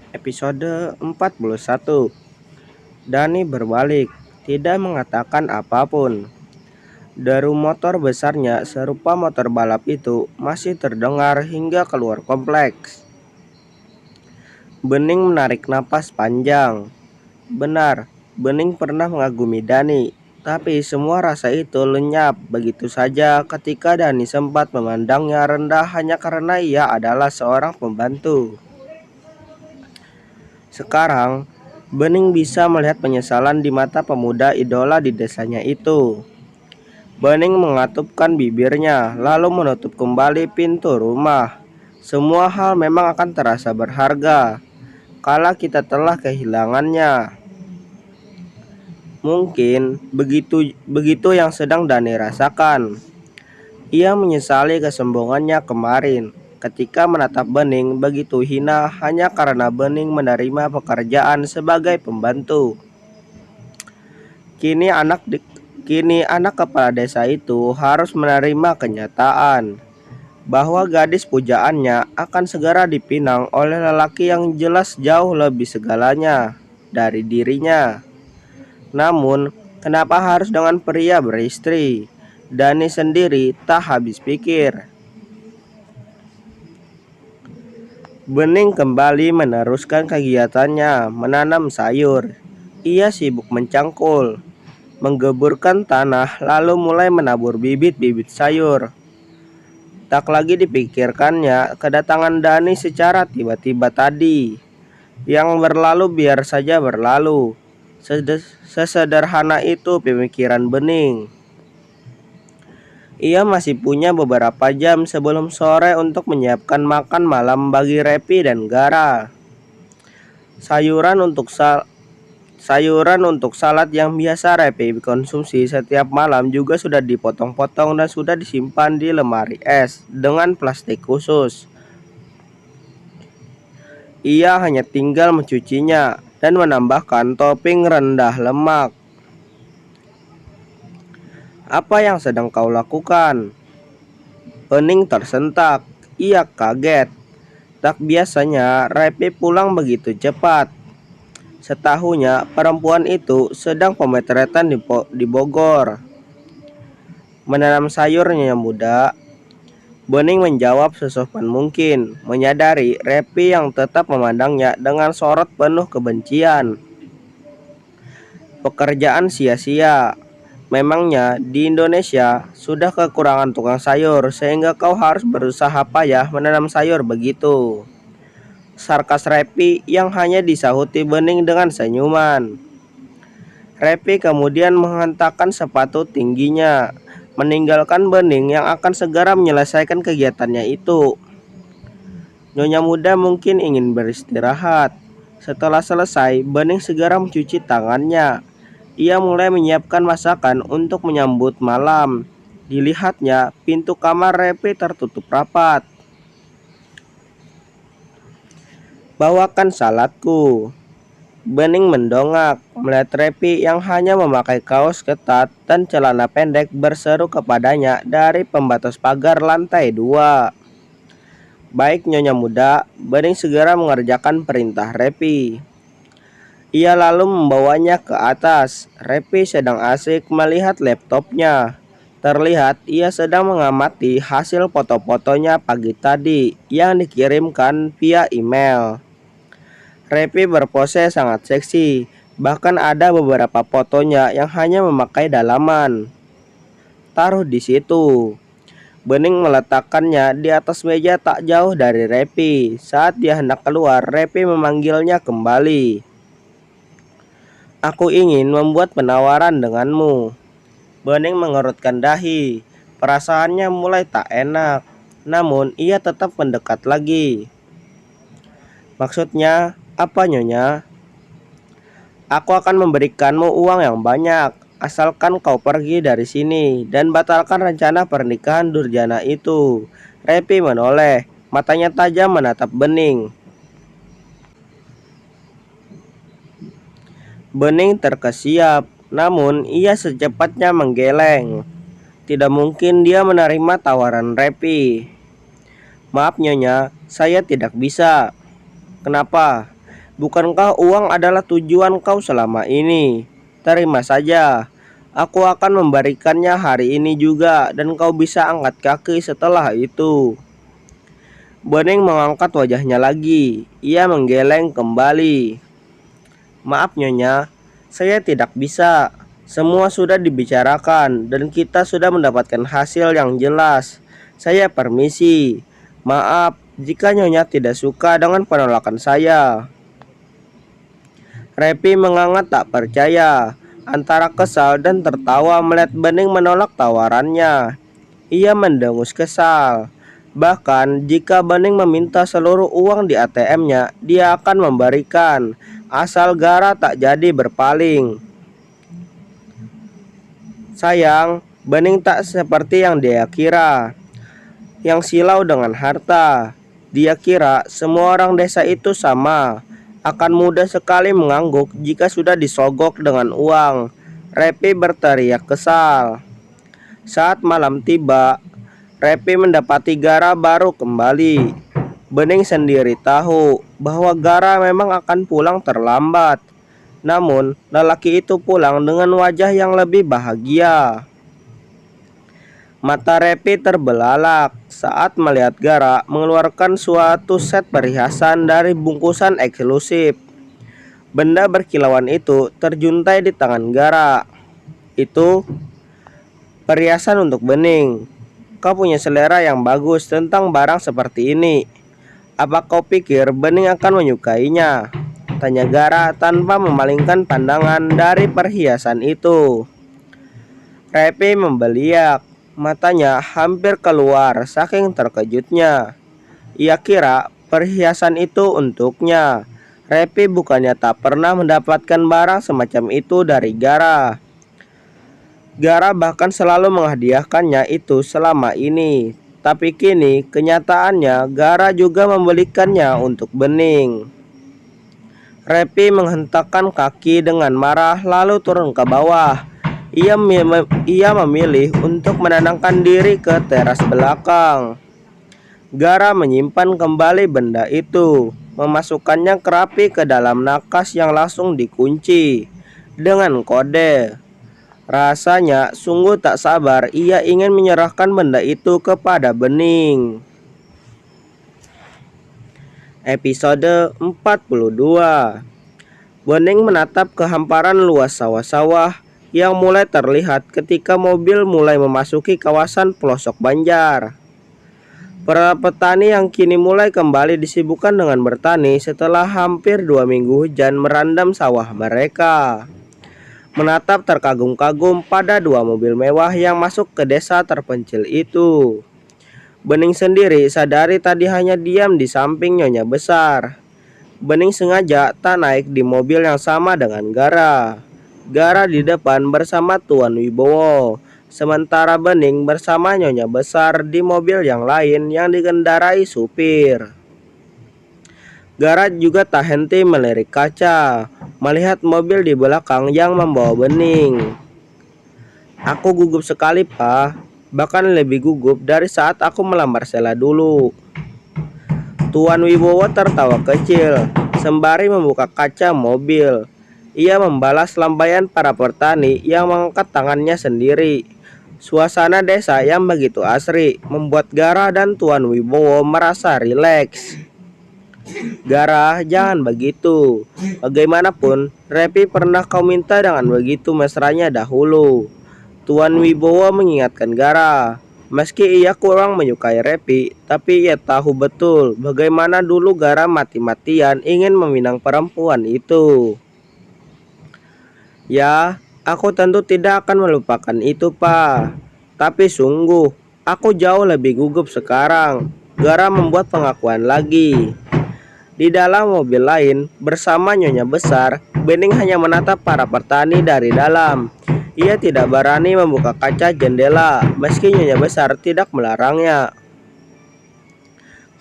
Episode 41. Dani berbalik, tidak mengatakan apapun. Deru motor besarnya serupa motor balap itu masih terdengar hingga keluar kompleks. Bening menarik napas panjang. Benar, Bening pernah mengagumi Dani, tapi semua rasa itu lenyap begitu saja ketika Dani sempat memandangnya rendah hanya karena ia adalah seorang pembantu. Sekarang, Bening bisa melihat penyesalan di mata pemuda idola di desanya itu. Bening mengatupkan bibirnya, lalu menutup kembali pintu rumah. Semua hal memang akan terasa berharga kala kita telah kehilangannya. Mungkin begitu begitu yang sedang Dani rasakan. Ia menyesali kesombongannya kemarin ketika menatap Bening begitu hina hanya karena Bening menerima pekerjaan sebagai pembantu. Kini anak kepala desa itu harus menerima kenyataan bahwa gadis pujaannya akan segera dipinang oleh lelaki yang jelas jauh lebih segalanya dari dirinya. Namun, kenapa harus dengan pria beristri? Dani sendiri tak habis pikir. Bening kembali meneruskan kegiatannya menanam sayur. Ia sibuk mencangkul, menggeburkan tanah lalu mulai menabur bibit-bibit sayur. Tak lagi dipikirkannya kedatangan Dani secara tiba-tiba tadi. Yang berlalu biar saja berlalu. Sesederhana itu pemikiran Bening. Ia masih punya beberapa jam sebelum sore untuk menyiapkan makan malam bagi Repi dan Gara. Sayuran untuk salad yang biasa Repi konsumsi setiap malam juga sudah dipotong-potong dan sudah disimpan di lemari es dengan plastik khusus. Ia hanya tinggal mencucinya dan menambahkan topping rendah lemak. Apa yang sedang kau lakukan? Bening tersentak. Ia kaget. Tak biasanya Repi pulang begitu cepat. Setahunya perempuan itu sedang pemotretan di Bogor. Menanam sayurnya yang muda. Bening menjawab sesopan mungkin, menyadari Repi yang tetap memandangnya dengan sorot penuh kebencian. Pekerjaan sia-sia. Memangnya di Indonesia sudah kekurangan tukang sayur sehingga kau harus berusaha payah menanam sayur begitu. Sarkas Repi yang hanya disahuti Bening dengan senyuman. Repi kemudian menghentakkan sepatu tingginya, meninggalkan Bening yang akan segera menyelesaikan kegiatannya itu. Nyonya muda mungkin ingin beristirahat. Setelah selesai, Bening segera mencuci tangannya. Ia mulai menyiapkan masakan untuk menyambut malam. Dilihatnya, pintu kamar Repi tertutup rapat. Bawakan saladku. Bening mendongak melihat Repi yang hanya memakai kaos ketat dan celana pendek berseru kepadanya dari pembatas pagar lantai 2. Baik Nyonya muda, Bening segera mengerjakan perintah Repi. Ia lalu membawanya ke atas. Repi sedang asik melihat laptopnya. Terlihat ia sedang mengamati hasil foto-fotonya pagi tadi yang dikirimkan via email. Repi berpose sangat seksi. Bahkan ada beberapa fotonya yang hanya memakai dalaman. Taruh di situ. Bening meletakkannya di atas meja tak jauh dari Repi. Saat dia hendak keluar, Repi memanggilnya kembali. Aku ingin membuat penawaran denganmu. Bening mengerutkan dahi. Perasaannya mulai tak enak. Namun ia tetap mendekat lagi. Maksudnya apa Nyonya? Aku akan memberikanmu uang yang banyak. Asalkan kau pergi dari sini dan batalkan rencana pernikahan durjana itu. Repi menoleh. Matanya tajam menatap Bening. Bening terkesiap, namun ia secepatnya menggeleng. Tidak mungkin dia menerima tawaran Repi. Maaf Nyonya, saya tidak bisa. Kenapa? Bukankah uang adalah tujuan kau selama ini? Terima saja. Aku akan memberikannya hari ini juga dan kau bisa angkat kaki setelah itu. Bening mengangkat wajahnya lagi. Ia menggeleng kembali. Maaf Nyonya, saya tidak bisa. Semua sudah dibicarakan dan kita sudah mendapatkan hasil yang jelas. Saya permisi. Maaf jika Nyonya tidak suka dengan penolakan saya. Repi mengangat tak percaya, antara kesal dan tertawa melihat Bening menolak tawarannya. Ia mendengus kesal. Bahkan jika Bening meminta seluruh uang di ATM-nya, dia akan memberikan, asal Gara tak jadi berpaling. Sayang, Bening tak seperti yang dia kira, yang silau dengan harta. Dia kira semua orang desa itu sama, akan mudah sekali mengangguk jika sudah disogok dengan uang. Repi berteriak kesal. Saat malam tiba, Repi mendapati Gara baru kembali. Bening sendiri tahu bahwa Gara memang akan pulang terlambat. Namun, lelaki itu pulang dengan wajah yang lebih bahagia. Mata Repi terbelalak saat melihat Gara mengeluarkan suatu set perhiasan dari bungkusan eksklusif. Benda berkilauan itu terjuntai di tangan Gara. Itu perhiasan untuk Bening. Kau punya selera yang bagus tentang barang seperti ini. Apa kau pikir Bening akan menyukainya? Tanya Gara tanpa memalingkan pandangan dari perhiasan itu. Repi membeliak. Matanya hampir keluar saking terkejutnya. Ia kira perhiasan itu untuknya. Repi bukannya tak pernah mendapatkan barang semacam itu dari Gara. Gara bahkan selalu menghadiahkannya itu selama ini. Tapi kini kenyataannya Gara juga membelikannya untuk Bening. Repi menghentakkan kaki dengan marah lalu turun ke bawah. Ia memilih untuk menenangkan diri ke teras belakang. Gara menyimpan kembali benda itu, memasukkannya rapi ke dalam nakas yang langsung dikunci dengan kode. Rasanya sungguh tak sabar ia ingin menyerahkan benda itu kepada Bening. Episode 42. Bening menatap kehamparan luas sawah-sawah yang mulai terlihat ketika mobil mulai memasuki kawasan pelosok Banjar. Para petani yang kini mulai kembali disibukkan dengan bertani setelah hampir 2 minggu hujan merendam sawah mereka. Menatap terkagum-kagum pada 2 mobil mewah yang masuk ke desa terpencil itu. Bening sendiri sadari tadi hanya diam di samping Nyonya Besar. Bening sengaja tak naik di mobil yang sama dengan Gara. Gara di depan bersama Tuan Wibowo, sementara Bening bersama Nyonya Besar di mobil yang lain yang dikendarai supir. Gara juga tak henti melirik kaca, melihat mobil di belakang yang membawa Bening. Aku gugup sekali, Pak. Bahkan lebih gugup dari saat aku melamar Sela dulu. Tuan Wibowo tertawa kecil, sembari membuka kaca mobil. Ia membalas lambaian para petani yang mengangkat tangannya sendiri. Suasana desa yang begitu asri membuat Gara dan Tuan Wibowo merasa rileks. Gara, jangan begitu. Bagaimanapun, Repi pernah kau minta dengan begitu mesranya dahulu. Tuan Wibowo mengingatkan Gara. Meski ia kurang menyukai Repi, tapi ia tahu betul bagaimana dulu Gara mati-matian ingin meminang perempuan itu. Ya, aku tentu tidak akan melupakan itu, Pak. Tapi sungguh, aku jauh lebih gugup sekarang. Gara membuat pengakuan lagi. Di dalam mobil lain, bersama Nyonya Besar, Bening hanya menatap para petani dari dalam. Ia tidak berani membuka kaca jendela, meski Nyonya Besar tidak melarangnya.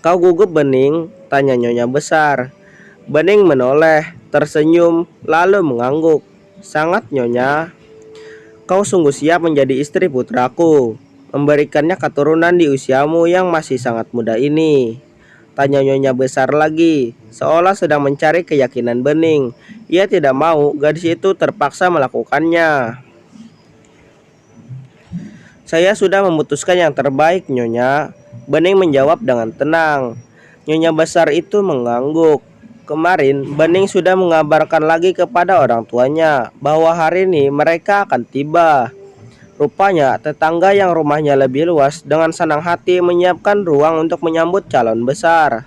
Kau gugup, Bening? Tanya Nyonya Besar. Bening menoleh, tersenyum, lalu mengangguk. Sangat, Nyonya. Kau sungguh siap menjadi istri putraku, memberikannya keturunan di usiamu yang masih sangat muda ini. Tanya Nyonya besar lagi, seolah sedang mencari keyakinan Bening. Ia tidak mau gadis itu terpaksa melakukannya. Saya sudah memutuskan yang terbaik, Nyonya. Bening menjawab dengan tenang. Nyonya besar itu mengangguk. Kemarin, Bening sudah mengabarkan lagi kepada orang tuanya bahwa hari ini mereka akan tiba. Rupanya, tetangga yang rumahnya lebih luas dengan senang hati menyiapkan ruang untuk menyambut calon besar.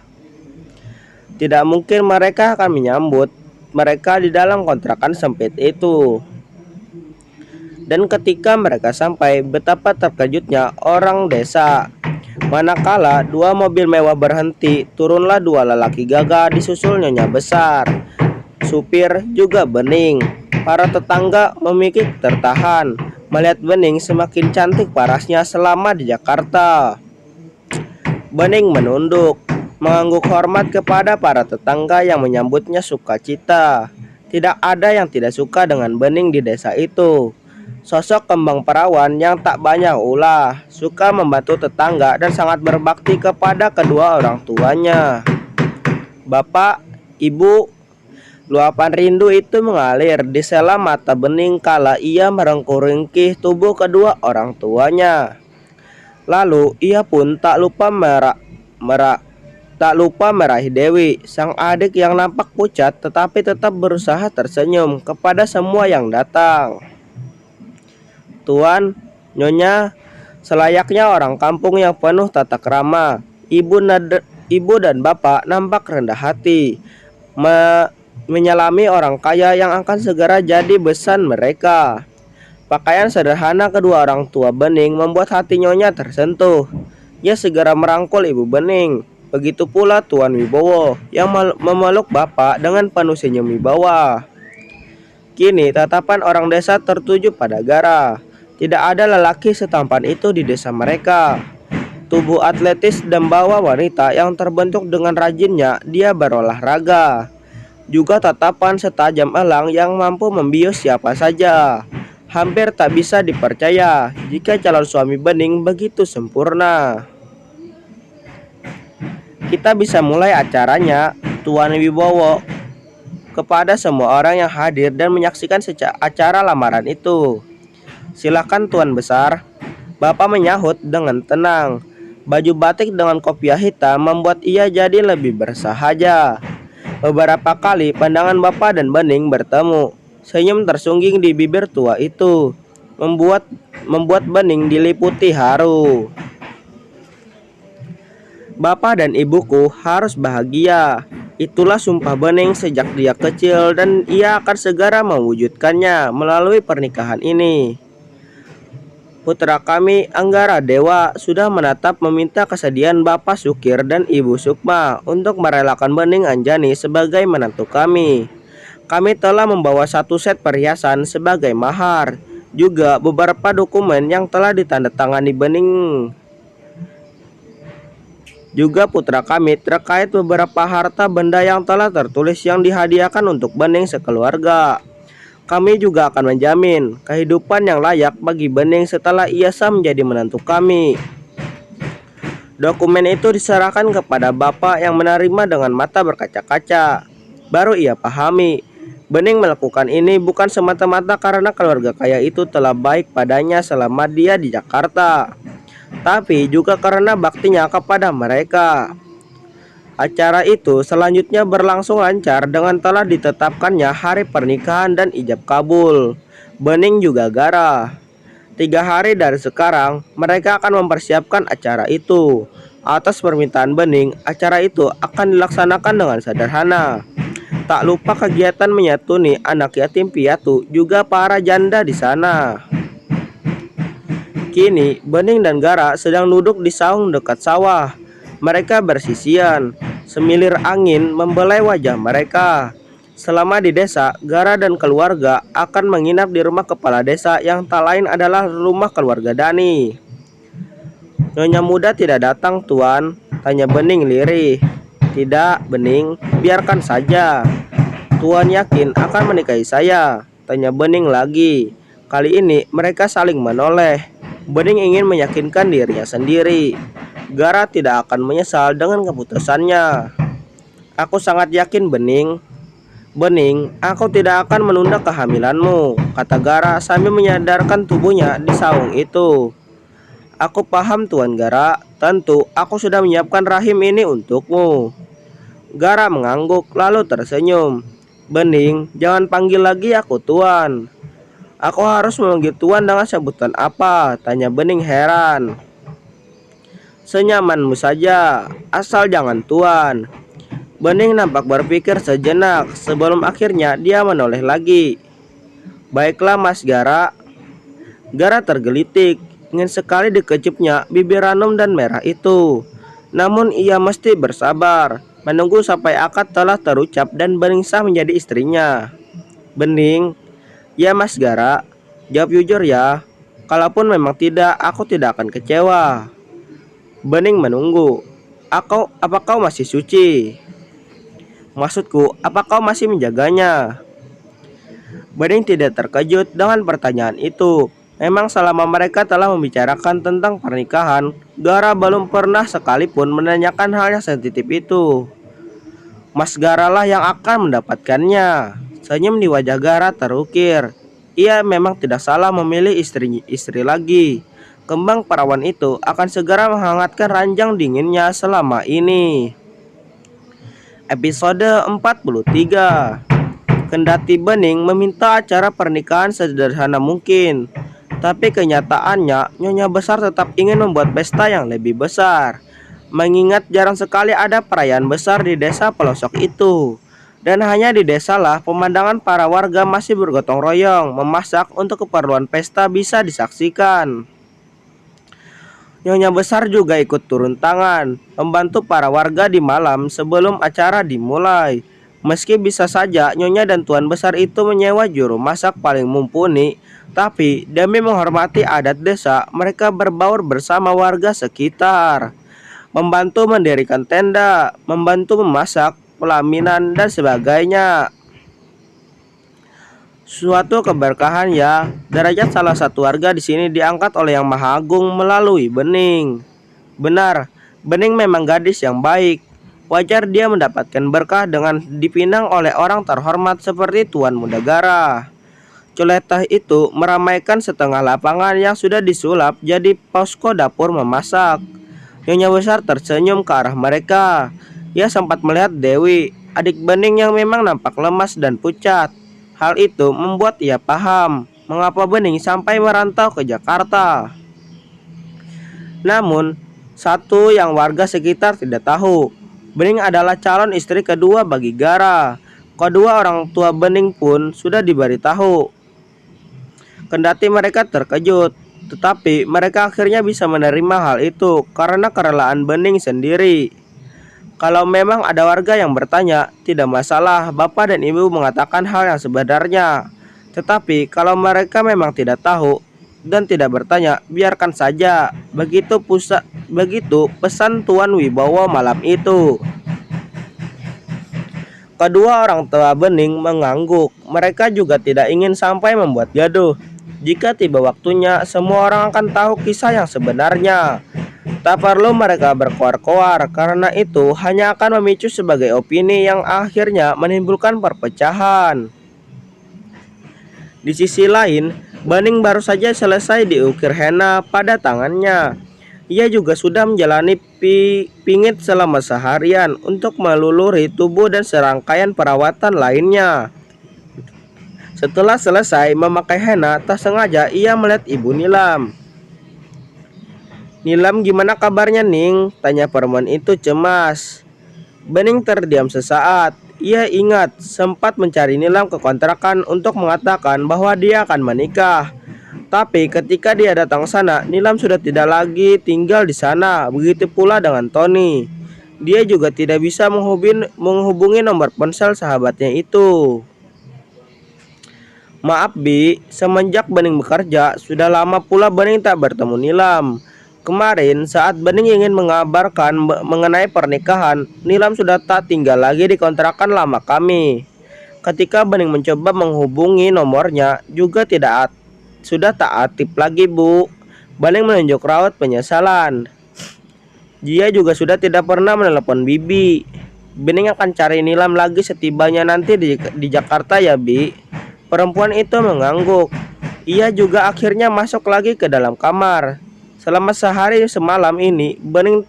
Tidak mungkin mereka akan menyambut mereka di dalam kontrakan sempit itu. Dan ketika mereka sampai, betapa terkejutnya orang desa. Manakala dua mobil mewah berhenti, turunlah dua lelaki gagah disusul Nyonya besar. Supir juga Bening. Para tetangga memikir tertahan melihat Bening semakin cantik parasnya selama di Jakarta. Bening menunduk, mengangguk hormat kepada para tetangga yang menyambutnya sukacita. Tidak ada yang tidak suka dengan Bening di desa itu. Sosok kembang perawan yang tak banyak ulah, suka membantu tetangga dan sangat berbakti kepada kedua orang tuanya. Bapak, Ibu, luapan rindu itu mengalir di sela mata Bening kala ia merengkuh-ringkih tubuh kedua orang tuanya. Lalu ia pun tak lupa meraih Dewi, sang adik yang nampak pucat tetapi tetap berusaha tersenyum kepada semua yang datang. Tuan, Nyonya, selayaknya orang kampung yang penuh tata krama, ibu dan bapak nampak rendah hati, menyelami orang kaya yang akan segera jadi besan mereka. Pakaian sederhana kedua orang tua Bening membuat hati Nyonya tersentuh. Ia segera merangkul ibu Bening. Begitu pula Tuan Wibowo yang memeluk bapak dengan penuh senyum wibawa. Kini tatapan orang desa tertuju pada Gara. Tidak ada lelaki setampan itu di desa mereka. Tubuh atletis dan bawa wanita yang terbentuk dengan rajinnya dia berolahraga. Juga tatapan setajam elang yang mampu membius siapa saja. Hampir tak bisa dipercaya jika calon suami Bening begitu sempurna. Kita bisa mulai acaranya, Tuan Wibowo, kepada semua orang yang hadir dan menyaksikan acara lamaran itu. Silakan Tuan Besar, Bapak menyahut dengan tenang. Baju batik dengan kopiah hitam membuat ia jadi lebih bersahaja. Beberapa kali pandangan Bapak dan Bening bertemu. Senyum tersungging di bibir tua itu membuat Bening diliputi haru. Bapak dan ibuku harus bahagia. Itulah sumpah Bening sejak dia kecil dan ia akan segera mewujudkannya melalui pernikahan ini. Putra kami, Anggara Dewa, sudah menatap meminta kesediaan Bapak Sukir dan Ibu Sukma untuk merelakan Bening Anjani sebagai menantu kami. Kami telah membawa satu set perhiasan sebagai mahar, juga beberapa dokumen yang telah ditandatangani Bening. Juga putra kami terkait beberapa harta benda yang telah tertulis yang dihadiahkan untuk Bening sekeluarga. Kami juga akan menjamin kehidupan yang layak bagi Bening setelah ia sah menjadi menantu kami. Dokumen itu diserahkan kepada Bapak yang menerima dengan mata berkaca-kaca. Baru ia pahami, Bening melakukan ini bukan semata-mata karena keluarga kaya itu telah baik padanya selama dia di Jakarta, tapi juga karena baktinya kepada mereka. Acara itu selanjutnya berlangsung lancar dengan telah ditetapkannya hari pernikahan dan ijab kabul. Bening juga Gara. 3 hari dari sekarang, mereka akan mempersiapkan acara itu. Atas permintaan Bening, acara itu akan dilaksanakan dengan sederhana. Tak lupa kegiatan menyatuni anak yatim piatu juga para janda di sana. Kini, Bening dan Gara sedang duduk di saung dekat sawah. Mereka bersisian. Semilir angin membelai wajah mereka. Selama di desa, Gara dan keluarga akan menginap di rumah kepala desa yang tak lain adalah rumah keluarga Dani. Nyonya muda tidak datang, Tuan, tanya Bening lirih. Tidak, Bening, biarkan saja. Tuan yakin akan menikahi saya? Tanya Bening lagi. Kali ini mereka saling menoleh. Bening ingin meyakinkan dirinya sendiri Gara tidak akan menyesal dengan keputusannya. Aku sangat yakin, Bening. Bening, aku tidak akan menunda kehamilanmu, kata Gara sambil menyadarkan tubuhnya di saung itu. Aku paham, Tuan Gara. Tentu aku sudah menyiapkan rahim ini untukmu. Gara mengangguk lalu tersenyum. Bening, jangan panggil lagi aku Tuan. Aku harus memanggil Tuan dengan sebutan apa? Tanya Bening heran. Senyamanmu saja, asal jangan Tuan. Bening nampak berpikir sejenak sebelum akhirnya dia menoleh lagi. Baiklah Mas Gara. Gara tergelitik, ingin sekali dikecupnya bibir ranum dan merah itu. Namun ia mesti bersabar, menunggu sampai akad telah terucap dan Bening sah menjadi istrinya. Bening, ya Mas Gara, jawab jujur ya. Kalaupun memang tidak, aku tidak akan kecewa. Bening menunggu. Apa kau masih suci? Maksudku, apa kau masih menjaganya? Bening tidak terkejut dengan pertanyaan itu. Memang selama mereka telah membicarakan tentang pernikahan, Gara belum pernah sekalipun menanyakan hal yang sensitif itu. Mas Gara lah yang akan mendapatkannya. Senyum di wajah Gara terukir. Ia memang tidak salah memilih istri lagi. Kembang perawan itu akan segera menghangatkan ranjang dinginnya selama ini. Episode 43. Kendati Bening meminta acara pernikahan sederhana mungkin, tapi kenyataannya Nyonya Besar tetap ingin membuat pesta yang lebih besar. Mengingat jarang sekali ada perayaan besar di desa pelosok itu. Dan hanya di desalah pemandangan para warga masih bergotong royong memasak untuk keperluan pesta bisa disaksikan. Nyonya Besar juga ikut turun tangan, membantu para warga di malam sebelum acara dimulai. Meski bisa saja Nyonya dan Tuan Besar itu menyewa juru masak paling mumpuni, tapi demi menghormati adat desa, mereka berbaur bersama warga sekitar. Membantu mendirikan tenda, membantu memasak, pelaminan, dan sebagainya. Suatu keberkahan ya. Derajat salah satu warga di sini diangkat oleh Yang Maha Agung melalui Bening. Benar, Bening memang gadis yang baik. Wajar dia mendapatkan berkah dengan dipinang oleh orang terhormat seperti Tuan Muda Gara. Culetah itu meramaikan setengah lapangan yang sudah disulap jadi posko dapur memasak. Nyonya Besar tersenyum ke arah mereka. Ia sempat melihat Dewi, adik Bening yang memang nampak lemas dan pucat. Hal itu membuat ia paham mengapa Bening sampai merantau ke Jakarta. Namun, satu yang warga sekitar tidak tahu, Bening adalah calon istri kedua bagi Gara. Kedua orang tua Bening pun sudah diberitahu. Kendati mereka terkejut, tetapi mereka akhirnya bisa menerima hal itu karena kerelaan Bening sendiri. Kalau memang ada warga yang bertanya, tidak masalah, bapak dan ibu mengatakan hal yang sebenarnya. Tetapi kalau mereka memang tidak tahu dan tidak bertanya, biarkan saja. Begitu pesan Tuan Wibowo malam itu. Kedua orang tua Bening mengangguk. Mereka juga tidak ingin sampai membuat gaduh. Jika tiba waktunya, semua orang akan tahu kisah yang sebenarnya. Tak perlu mereka berkoar-koar, karena itu hanya akan memicu sebagai opini yang akhirnya menimbulkan perpecahan. Di sisi lain, Bening baru saja selesai diukir henna pada tangannya. Ia juga sudah menjalani pingit selama seharian untuk meluluri tubuh dan serangkaian perawatan lainnya. Setelah selesai memakai henna, tak sengaja ia melihat Ibu Nilam. Nilam, gimana kabarnya Ning? Tanya perempuan itu cemas. Bening terdiam sesaat. Ia ingat sempat mencari Nilam ke kontrakan untuk mengatakan bahwa dia akan menikah. Tapi ketika dia datang sana, Nilam sudah tidak lagi tinggal di sana. Begitu pula dengan Tony. Dia juga tidak bisa menghubungi nomor ponsel sahabatnya itu. Maaf Bi, semenjak Bening bekerja, sudah lama pula Bening tak bertemu Nilam. Kemarin saat Bening ingin mengabarkan mengenai pernikahan, Nilam sudah tak tinggal lagi di kontrakan lama kami. Ketika Bening mencoba menghubungi nomornya, juga sudah tak aktif lagi Bu. Bening menunjuk raut penyesalan. Dia juga sudah tidak pernah menelepon Bibi. Bening akan cari Nilam lagi setibanya nanti di Jakarta ya, Bi. Perempuan itu mengangguk. Ia juga akhirnya masuk lagi ke dalam kamar. Selama sehari semalam ini, Bening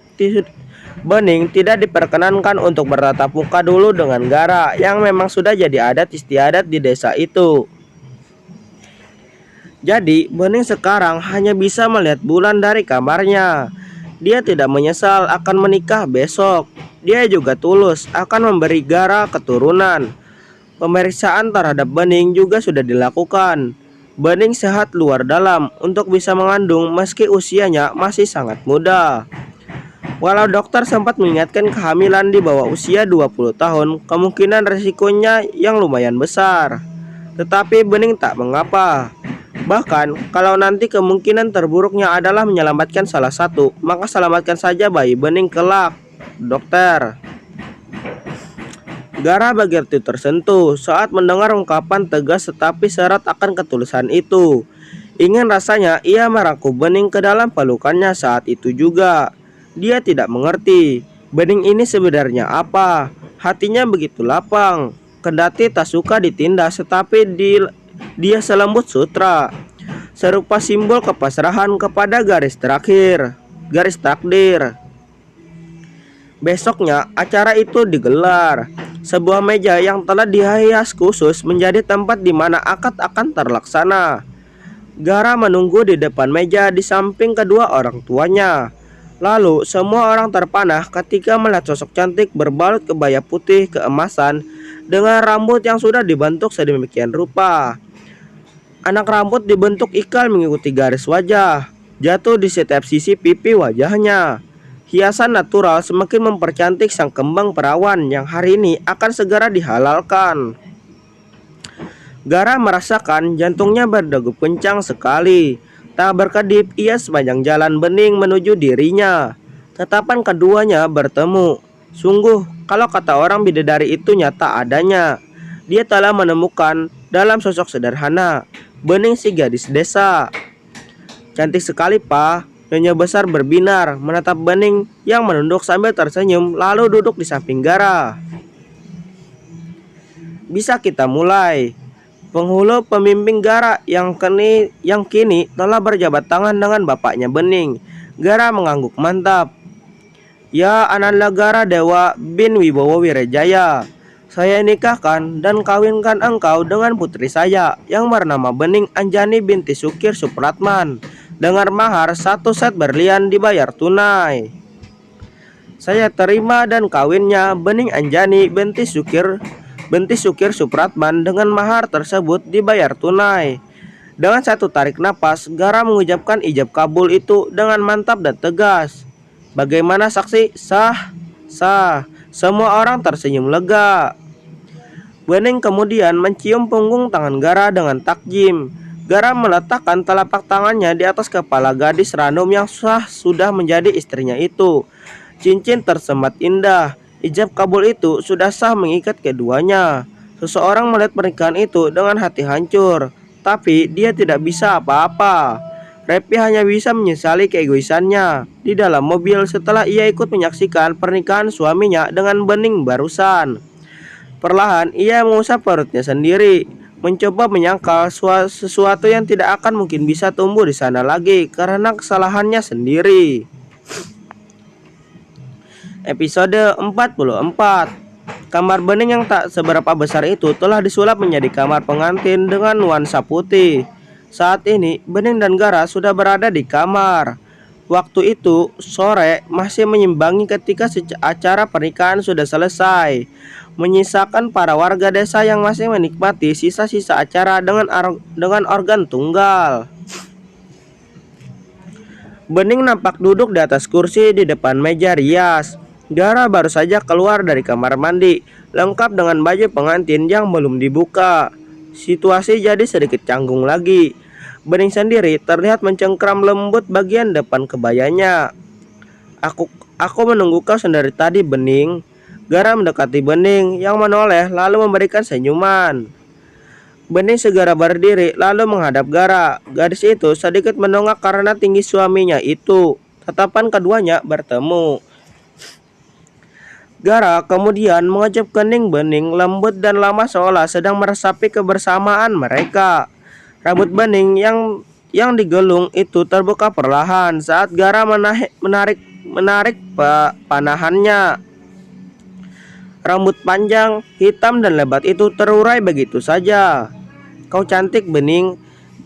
tidak diperkenankan untuk bertatap muka dulu dengan Gara yang memang sudah jadi adat istiadat di desa itu. Jadi, Bening sekarang hanya bisa melihat bulan dari kamarnya. Dia tidak menyesal akan menikah besok. Dia juga tulus akan memberi Gara keturunan. Pemeriksaan terhadap Bening juga sudah dilakukan. Bening sehat luar dalam untuk bisa mengandung meski usianya masih sangat muda. Walau dokter sempat mengingatkan kehamilan di bawah usia 20 tahun, kemungkinan resikonya yang lumayan besar. Tetapi Bening tak mengapa. Bahkan, kalau nanti kemungkinan terburuknya adalah menyelamatkan salah satu, maka selamatkan saja bayi Bening kelak, dokter. Gara begitu tersentuh saat mendengar ungkapan tegas tetapi syarat akan ketulusan itu. Ingin rasanya ia merangkum Bening ke dalam pelukannya saat itu juga. Dia tidak mengerti Bening ini sebenarnya apa. Hatinya begitu lapang. Kendati tak suka ditindas tetapi dia selembut sutra. Serupa simbol kepasrahan kepada garis terakhir, garis takdir. Besoknya acara itu digelar. Sebuah meja yang telah dihias khusus menjadi tempat di mana akad akan terlaksana. Gara menunggu di depan meja di samping kedua orang tuanya. Lalu semua orang terpanah ketika melihat sosok cantik berbalut kebaya putih keemasan dengan rambut yang sudah dibentuk sedemikian rupa. Anak rambut dibentuk ikal mengikuti garis wajah, jatuh di setiap sisi pipi wajahnya. Hiasan natural semakin mempercantik sang kembang perawan yang hari ini akan segera dihalalkan. Gara merasakan jantungnya berdegup kencang sekali. Tak berkedip ia sepanjang jalan Bening menuju dirinya. Tatapan keduanya bertemu. Sungguh, kalau kata orang bidadari itu nyata adanya. Dia telah menemukan dalam sosok sederhana Bening si gadis desa. Cantik sekali, Pak. Nyonya besar berbinar menatap Bening yang menunduk sambil tersenyum lalu duduk di samping Gara. Bisa kita mulai. Penghulu pembimbing Gara yang kini telah berjabat tangan dengan bapaknya Bening. Gara mengangguk mantap. Ya Ananda Gara Dewa bin Wibowo Wirejaya. Saya nikahkan dan kawinkan engkau dengan putri saya yang bernama Bening Anjani binti Sukir Supratman dengan mahar 1 set berlian dibayar tunai. Saya terima dan kawinnya Bening Anjani binti Sukir Supratman dengan mahar tersebut dibayar tunai. Dengan satu tarik napas, Gara mengucapkan ijab kabul itu dengan mantap dan tegas. Bagaimana saksi? Sah, sah. Semua orang tersenyum lega. Bening kemudian mencium punggung tangan Gara dengan takjim. Gara meletakkan telapak tangannya di atas kepala gadis ranum yang sudah menjadi istrinya itu. Cincin tersemat indah. Ijab kabul itu sudah sah mengikat keduanya. Seseorang melihat pernikahan itu dengan hati hancur, tapi dia tidak bisa apa-apa. Repi hanya bisa menyesali keegoisannya di dalam mobil setelah ia ikut menyaksikan pernikahan suaminya dengan Bening barusan. Perlahan ia mengusap perutnya sendiri, mencoba menyangkal sesuatu yang tidak akan mungkin bisa tumbuh di sana lagi karena kesalahannya sendiri. Episode 44. Kamar Bening yang tak seberapa besar itu telah disulap menjadi kamar pengantin dengan nuansa putih. Saat ini Bening dan Gara sudah berada di kamar. Waktu itu sore masih menyimbangi ketika acara pernikahan sudah selesai, menyisakan para warga desa yang masih menikmati sisa-sisa acara dengan organ tunggal. Bening nampak duduk di atas kursi di depan meja rias. Gara baru saja keluar dari kamar mandi, lengkap dengan baju pengantin yang belum dibuka. Situasi jadi sedikit canggung lagi. Bening sendiri terlihat mencengkram lembut bagian depan kebayanya. Aku menunggu kau sendiri tadi, Bening. Gara mendekati Bening yang menoleh lalu memberikan senyuman. Bening segera berdiri lalu menghadap Gara. Gadis itu sedikit mendongak karena tinggi suaminya itu. tatapan keduanya bertemu. Gara kemudian mengejut kening bening lembut dan lama seolah sedang meresapi kebersamaan mereka. Rambut bening yang digelung itu terbuka perlahan saat Gara menarik panahannya. Rambut panjang, hitam dan lebat itu terurai begitu saja. "Kau cantik bening,"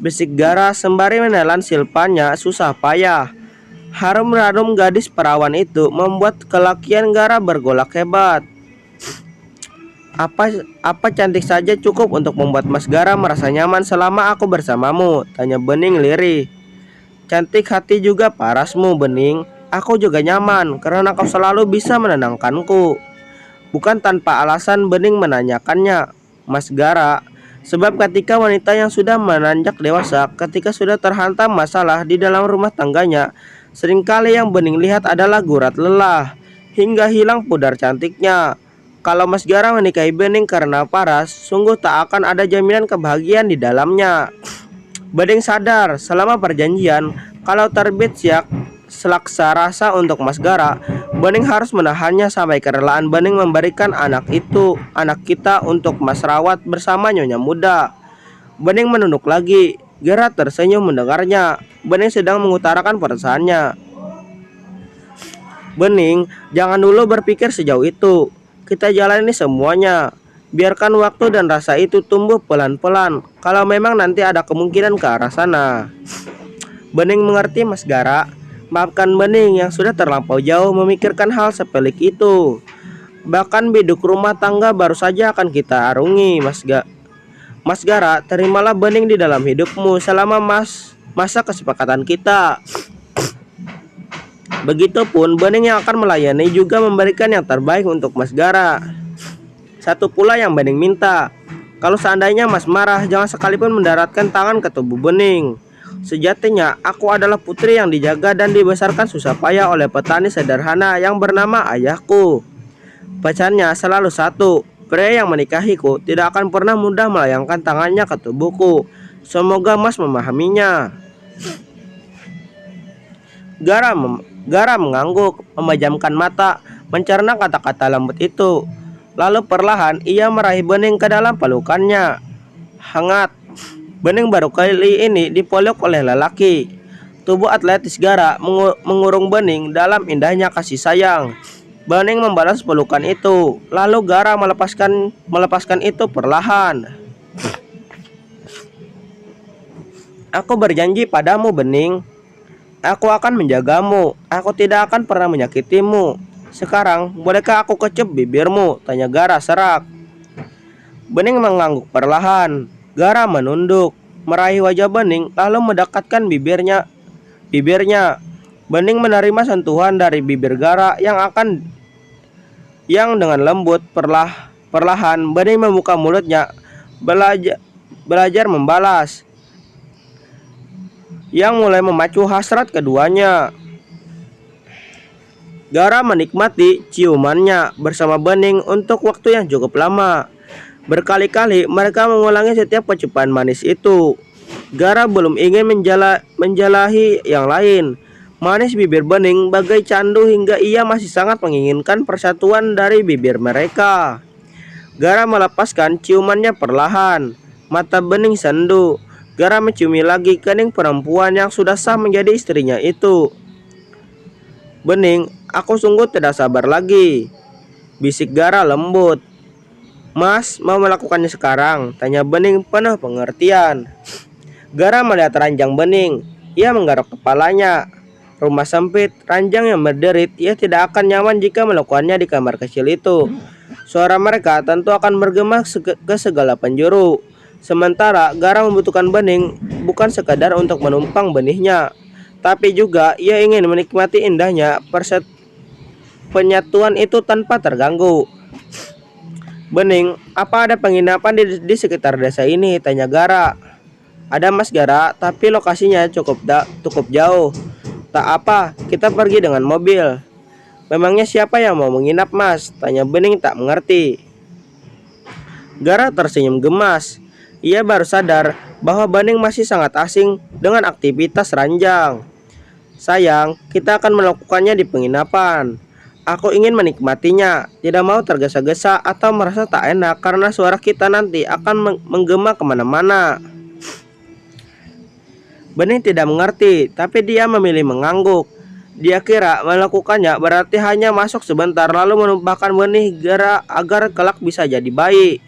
bisik Gara sembari menelan silpannya susah payah. Harum-harum gadis perawan itu membuat kelakian Gara bergolak hebat. Apa cantik saja cukup untuk membuat Mas Gara merasa nyaman selama aku bersamamu?" tanya bening lirih. "Cantik hati juga parasmu bening. Aku juga nyaman karena kau selalu bisa menenangkanku." Bukan tanpa alasan bening menanyakannya, Mas Gara. Sebab ketika wanita yang sudah menanjak dewasa, ketika sudah terhantam masalah di dalam rumah tangganya, seringkali yang bening lihat adalah gurat lelah, hingga hilang pudar cantiknya. Kalau Mas Gara menikahi bening karena paras, sungguh tak akan ada jaminan kebahagiaan di dalamnya. Bening sadar selama perjanjian, kalau terbit selaksa rasa untuk Mas Gara, bening harus menahannya sampai kerelaan bening memberikan anak kita untuk Mas rawat bersama nyonya muda. Bening menunduk lagi. Gara tersenyum mendengarnya. Bening sedang mengutarakan perasaannya. "Bening, jangan dulu berpikir sejauh itu. Kita jalani semuanya. Biarkan waktu dan rasa itu tumbuh pelan-pelan. Kalau memang nanti ada kemungkinan ke arah sana." Bening mengerti Mas Gara. Maafkan bening yang sudah terlampau jauh memikirkan hal sepelik itu. Bahkan biduk rumah tangga baru saja akan kita arungi, Mas Gara, terimalah bening di dalam hidupmu selama masa kesepakatan kita. Begitupun bening yang akan melayani juga memberikan yang terbaik untuk Mas Gara. Satu pula yang bening minta, kalau seandainya Mas marah, jangan sekalipun mendaratkan tangan ke tubuh bening. Sejatinya aku adalah putri yang dijaga dan dibesarkan susah payah oleh petani sederhana yang bernama ayahku. Pesannya selalu satu, pria yang menikahiku tidak akan pernah mudah melayangkan tangannya ke tubuhku. Semoga Mas memahaminya. Gara mengangguk, memejamkan mata, mencerna kata-kata lembut itu. Lalu perlahan ia meraih bening ke dalam pelukannya. Hangat. Bening baru kali ini dipeluk oleh lelaki. Tubuh atletis Gara mengurung bening dalam indahnya kasih sayang. Bening membalas pelukan itu. Lalu Gara melepaskan itu perlahan. "Aku berjanji padamu bening. Aku akan menjagamu. Aku tidak akan pernah menyakitimu. Sekarang bolehkah aku kecup bibirmu?" tanya Gara serak. Bening mengangguk perlahan. Gara menunduk, meraih wajah bening, lalu mendekatkan bibirnya. Bening menerima sentuhan dari bibir Gara yang dengan lembut perlahan bening membuka mulutnya, belajar membalas, yang mulai memacu hasrat keduanya. Gara menikmati ciumannya bersama bening untuk waktu yang cukup lama. Berkali-kali mereka mengulangi setiap kecupan manis itu. Gara belum ingin menjalahi yang lain. Manis bibir bening bagai candu hingga ia masih sangat menginginkan persatuan dari bibir mereka. Gara melepaskan ciumannya perlahan. Mata bening sendu. Gara menciumi lagi kening perempuan yang sudah sah menjadi istrinya itu. "Bening, aku sungguh tidak sabar lagi," bisik Gara lembut. "Mas, mau melakukannya sekarang?" tanya bening penuh pengertian. Gara melihat ranjang bening. Ia menggaruk kepalanya. Rumah sempit, ranjang yang berderit. Ia tidak akan nyaman jika melakukannya di kamar kecil itu. Suara mereka tentu akan bergema ke segala penjuru. Sementara Gara membutuhkan bening bukan sekadar untuk menumpang benihnya, tapi juga ia ingin menikmati indahnya penyatuan itu tanpa terganggu. "Bening, apa ada penginapan di sekitar desa ini?" tanya Gara. "Ada Mas Gara, tapi lokasinya cukup jauh." "Tak apa, kita pergi dengan mobil." "Memangnya siapa yang mau menginap Mas?" tanya bening tak mengerti. Gara tersenyum gemas. Ia baru sadar bahwa bening masih sangat asing dengan aktivitas ranjang. Sayang, kita akan melakukannya di penginapan. Aku ingin menikmatinya, tidak mau tergesa-gesa atau merasa tak enak karena suara kita nanti akan menggema kemana-mana. Bening tidak mengerti, tapi dia memilih mengangguk. Dia kira melakukannya berarti hanya masuk sebentar lalu menumpahkan benih agar kelak bisa jadi bayi.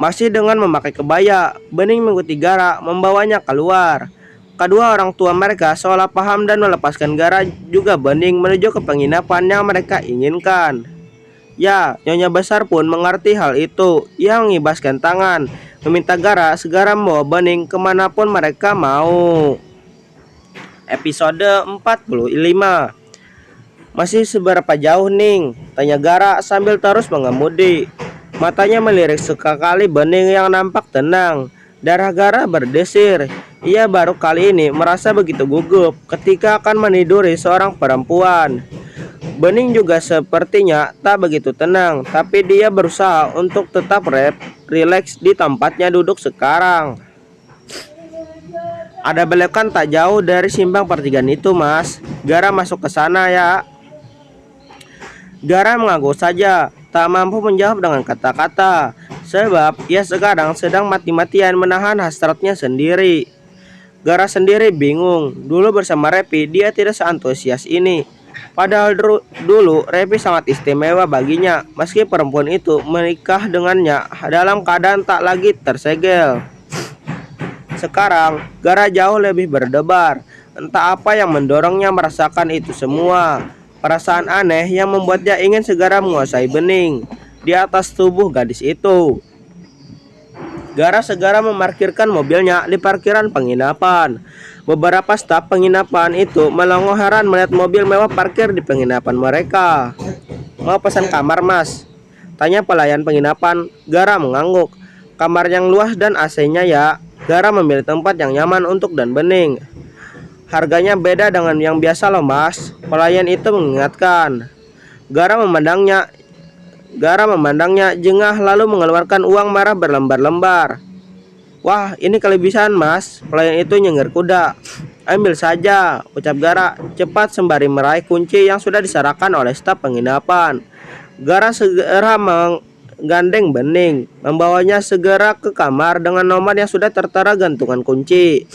Masih dengan memakai kebaya, Bening mengikuti Gara membawanya keluar. Kedua orang tua mereka seolah paham dan melepaskan Gara juga Bening menuju ke penginapan yang mereka inginkan. Ya, Nyonya Besar pun mengerti hal itu. Ia mengibaskan tangan, meminta Gara segera membawa Bening kemanapun mereka mau. Episode 45. Masih seberapa jauh, Ning? Tanya Gara sambil terus mengemudi. Matanya melirik sekali Bening yang nampak tenang. Darah Gara berdesir. Ia baru kali ini merasa begitu gugup ketika akan meniduri seorang perempuan. Bening juga sepertinya tak begitu tenang, tapi dia berusaha untuk tetap rileks di tempatnya duduk sekarang. Ada belokan tak jauh dari simpang pertigaan itu, Mas. Gara masuk ke sana ya. Gara mengangguk saja, tak mampu menjawab dengan kata-kata, sebab ia sekarang sedang mati-matian menahan hasratnya sendiri. Gara sendiri bingung, dulu bersama Repi dia tidak seantusias ini. Padahal dulu Repi sangat istimewa baginya, meski perempuan itu menikah dengannya dalam keadaan tak lagi tersegel. Sekarang, Gara jauh lebih berdebar. Entah apa yang mendorongnya merasakan itu semua. Perasaan aneh yang membuatnya ingin segera menguasai Bening di atas tubuh gadis itu. Gara segera memarkirkan mobilnya di parkiran penginapan. Beberapa staf penginapan itu melongo heran melihat mobil mewah parkir di penginapan mereka. Mau pesan kamar, Mas? Tanya pelayan penginapan. Gara mengangguk. Kamar yang luas dan AC-nya ya. Gara memilih tempat yang nyaman untuk dan Bening. Harganya beda dengan yang biasa loh, Mas. Pelayan itu mengingatkan. Gara memandangnya jengah lalu mengeluarkan uang merah berlembar-lembar. Wah, ini kelebihan, Mas. Pelayan itu nyengir kuda. Ambil saja, ucap Gara cepat sembari meraih kunci yang sudah diserahkan oleh staf penginapan. Gara segera menggandeng Bening, membawanya segera ke kamar dengan nomor yang sudah tertera gantungan kunci.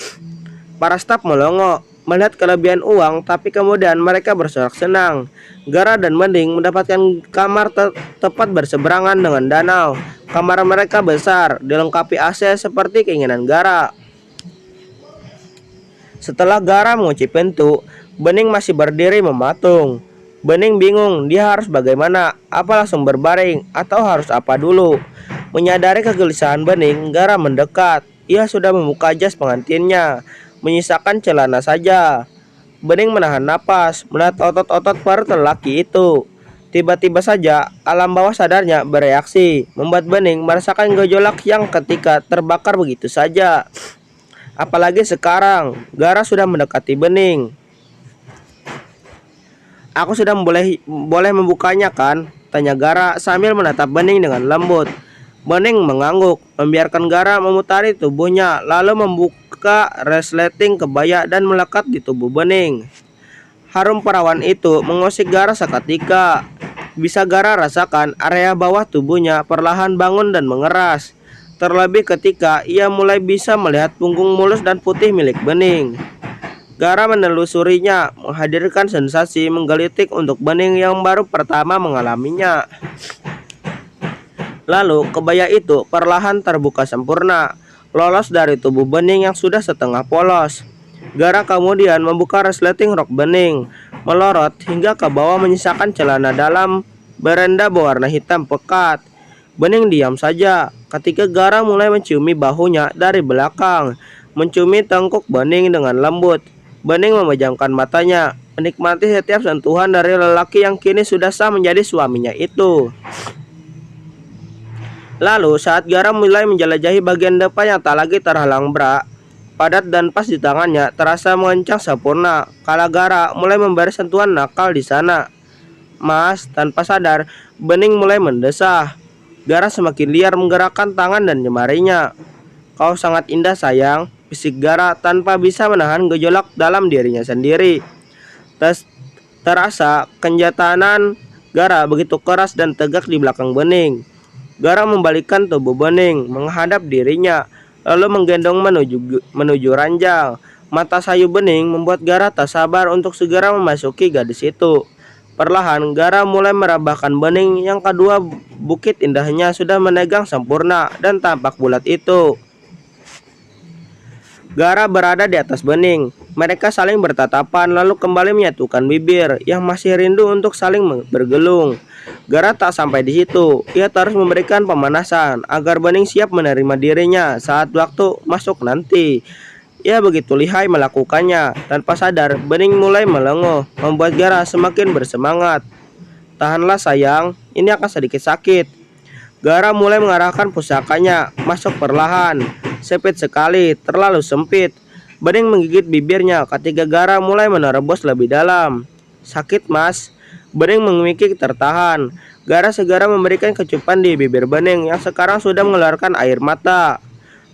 Para staf melongo melihat kelebihan uang, tapi kemudian mereka bersorak senang. Gara dan Bening mendapatkan kamar tepat berseberangan dengan danau. Kamar mereka besar, dilengkapi AC seperti keinginan Gara. Setelah Gara mengunci pintu, Bening masih berdiri mematung. Bening bingung dia harus bagaimana, apa langsung berbaring atau harus apa dulu. Menyadari kegelisahan Bening, Gara mendekat. Ia sudah membuka jas pengantinnya, menyisakan celana saja. Bening menahan napas melihat otot-otot perut lelaki itu. Tiba-tiba saja alam bawah sadarnya bereaksi, membuat Bening merasakan gejolak yang ketika terbakar begitu saja. Apalagi sekarang Gara sudah mendekati Bening. Aku sudah boleh membukanya kan? Tanya Gara sambil menatap Bening dengan lembut. Bening mengangguk, membiarkan Gara memutari tubuhnya, lalu membuka resleting kebaya dan melekat di tubuh Bening. Harum perawan itu mengusik Gara seketika. Bisa Gara rasakan area bawah tubuhnya perlahan bangun dan mengeras. Terlebih ketika ia mulai bisa melihat punggung mulus dan putih milik Bening. Gara menelusurinya, menghadirkan sensasi menggelitik untuk Bening yang baru pertama mengalaminya. Lalu kebaya itu perlahan terbuka sempurna, lolos dari tubuh Bening yang sudah setengah polos. Gara kemudian membuka resleting rok Bening, melorot hingga ke bawah menyisakan celana dalam berenda berwarna hitam pekat. Bening diam saja ketika Gara mulai menciumi bahunya dari belakang, menciumi tengkuk Bening dengan lembut. Bening memejamkan matanya, menikmati setiap sentuhan dari lelaki yang kini sudah sah menjadi suaminya itu. Lalu saat Gara mulai menjelajahi bagian depan yang tak lagi terhalang bra, padat dan pas di tangannya terasa mengencang sempurna. Kala Gara mulai memberi sentuhan nakal di sana. Mas, tanpa sadar, Bening mulai mendesah. Gara semakin liar menggerakkan tangan dan jemarinya. Kau sangat indah sayang. Fisik Gara tanpa bisa menahan gejolak dalam dirinya sendiri. Terasa kenjatanan Gara begitu keras dan tegak di belakang Bening. Gara membalikkan tubuh Bening menghadap dirinya, lalu menggendong menuju ranjang. Mata sayu Bening membuat Gara tak sabar untuk segera memasuki gadis itu. Perlahan Gara mulai merabahkan Bening yang kedua bukit indahnya sudah menegang sempurna dan tampak bulat itu. Gara berada di atas Bening. Mereka saling bertatapan lalu kembali menyatukan bibir yang masih rindu untuk saling bergelung. Gara tak sampai di situ. Ia terus memberikan pemanasan agar Bening siap menerima dirinya saat waktu masuk nanti. Ia begitu lihai melakukannya. Tanpa sadar, Bening mulai melenguh, membuat Gara semakin bersemangat. Tahanlah sayang, ini akan sedikit sakit. Gara mulai mengarahkan pusakanya, masuk perlahan. Sempit sekali, terlalu sempit. Bening menggigit bibirnya ketika Gara mulai menerobos lebih dalam. Sakit mas? Bening mengikik tertahan. Gara segera memberikan kecupan di bibir Bening yang sekarang sudah mengeluarkan air mata.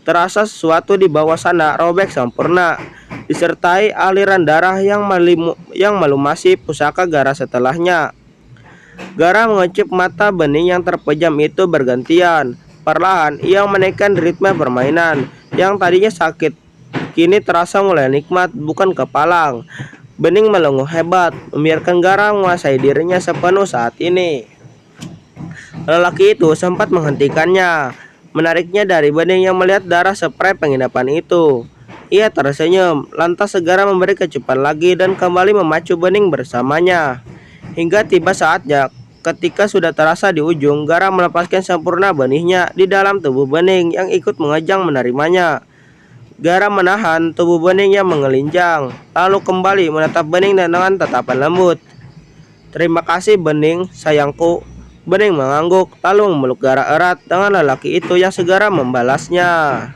Terasa sesuatu di bawah sana robek sempurna, disertai aliran darah yang melumasi pusaka Gara setelahnya. Gara mengecup mata Bening yang terpejam itu bergantian. Perlahan ia menaikkan ritme permainan yang tadinya sakit, kini terasa mulai nikmat bukan kepalang. Bening melenguh hebat, membiarkan Gara menguasai dirinya sepenuh saat ini. Lelaki itu sempat menghentikannya, menariknya dari Bening yang melihat darah spray penginapan itu. Ia tersenyum, lantas segera memberi kecupan lagi dan kembali memacu Bening bersamanya. Hingga tiba saatnya, ketika sudah terasa di ujung, Gara melepaskan sempurna benihnya di dalam tubuh Bening yang ikut mengejang menerimanya. Gara menahan tubuh Bening yang mengelinjang, lalu kembali menatap Bening dengan tatapan lembut. Terima kasih Bening, sayangku. Bening mengangguk, lalu memeluk Gara erat dengan lelaki itu yang segera membalasnya.